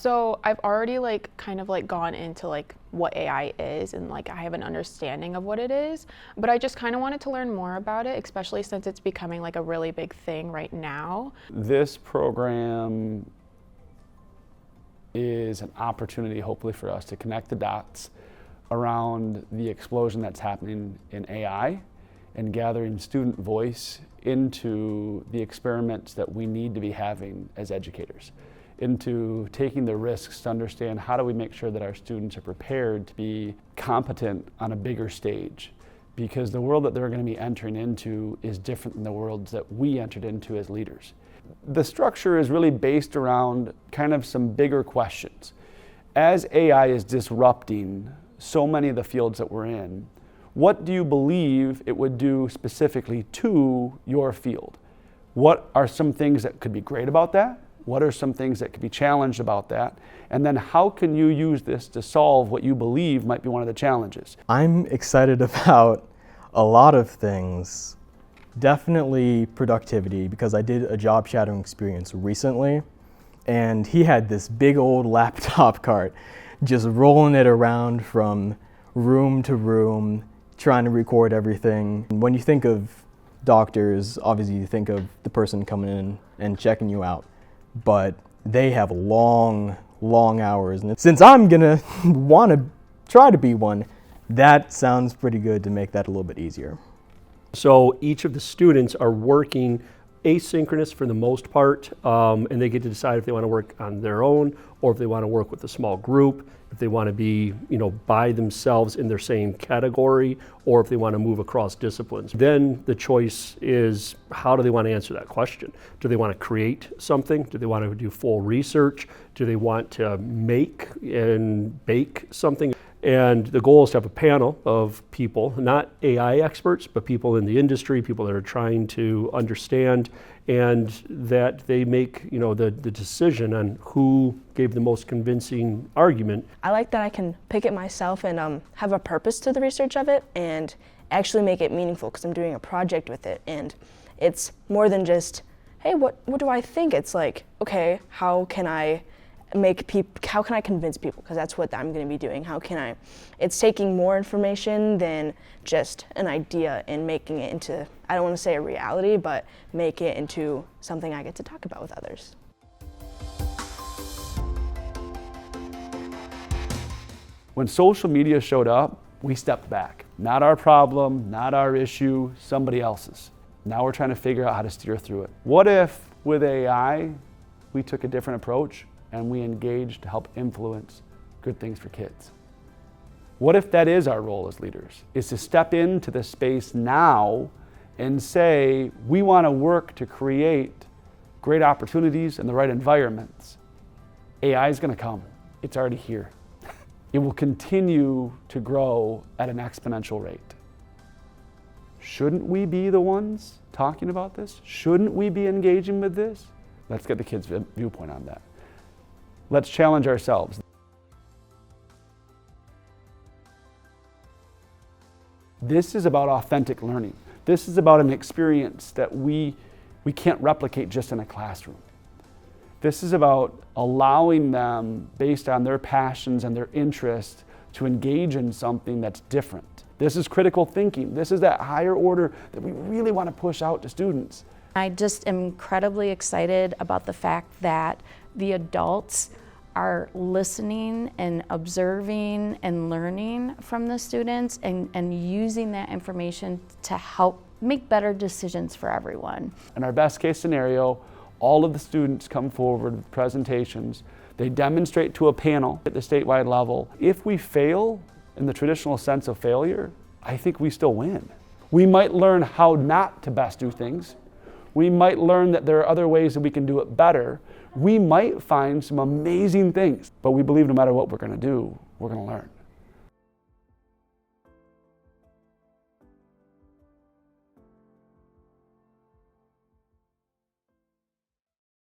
So I've already kind of gone into what AI is, and I have an understanding of what it is, but I just kind of wanted to learn more about it, especially since it's becoming a really big thing right now. This program is an opportunity, hopefully, for us to connect the dots around the explosion that's happening in AI and gathering student voice into the experiments that we need to be having as educators, into taking the risks to understand how do we make sure that our students are prepared to be competent on a bigger stage, because the world that they're going to be entering into is different than the worlds that we entered into as leaders. The structure is really based around kind of some bigger questions. As AI is disrupting so many of the fields that we're in, what do you believe it would do specifically to your field? What are some things that could be great about that? What are some things that could be challenged about that? And then how can you use this to solve what you believe might be one of the challenges? I'm excited about a lot of things. Definitely productivity, because I did a job shadowing experience recently, and he had this big old laptop cart just rolling it around from room to room, trying to record everything. When you think of doctors, obviously you think of the person coming in and checking you out, but they have long hours. And since I'm gonna want to try to be one, that sounds pretty good to make that a little bit easier. So each of the students are working asynchronous for the most part, and they get to decide if they want to work on their own or if they want to work with a small group, if they want to be, by themselves in their same category, or if they want to move across disciplines. Then the choice is, how do they want to answer that question? Do they want to create something? Do they want to do full research? Do they want to make and bake something? And the goal is to have a panel of people, not AI experts, but people in the industry, people that are trying to understand, and that they make the decision on who gave the most convincing argument. I like that I can pick it myself and have a purpose to the research of it and actually make it meaningful, because I'm doing a project with it. And it's more than just, hey, what do I think? It's okay, how can I convince people? Because that's what I'm going to be doing. It's taking more information than just an idea and making it into, I don't want to say a reality, but make it into something I get to talk about with others. When social media showed up, we stepped back. Not our problem, not our issue, somebody else's. Now we're trying to figure out how to steer through it. What if with AI, we took a different approach and we engage to help influence good things for kids? What if that is our role as leaders, is to step into the space now and say, we want to work to create great opportunities and the right environments. AI is going to come. It's already here. It will continue to grow at an exponential rate. Shouldn't we be the ones talking about this? Shouldn't we be engaging with this? Let's get the kids' viewpoint on that. Let's challenge ourselves. This is about authentic learning. This is about an experience that we can't replicate just in a classroom. This is about allowing them, based on their passions and their interests, to engage in something that's different. This is critical thinking. This is that higher order that we really want to push out to students. I just am incredibly excited about the fact that the adults are listening and observing and learning from the students and using that information to help make better decisions for everyone. In our best case scenario, all of the students come forward with presentations. They demonstrate to a panel at the statewide level. If we fail in the traditional sense of failure, I think we still win. We might learn how not to best do things. We might learn that there are other ways that we can do it better. We might find some amazing things, but we believe no matter what we're going to do, we're going to learn.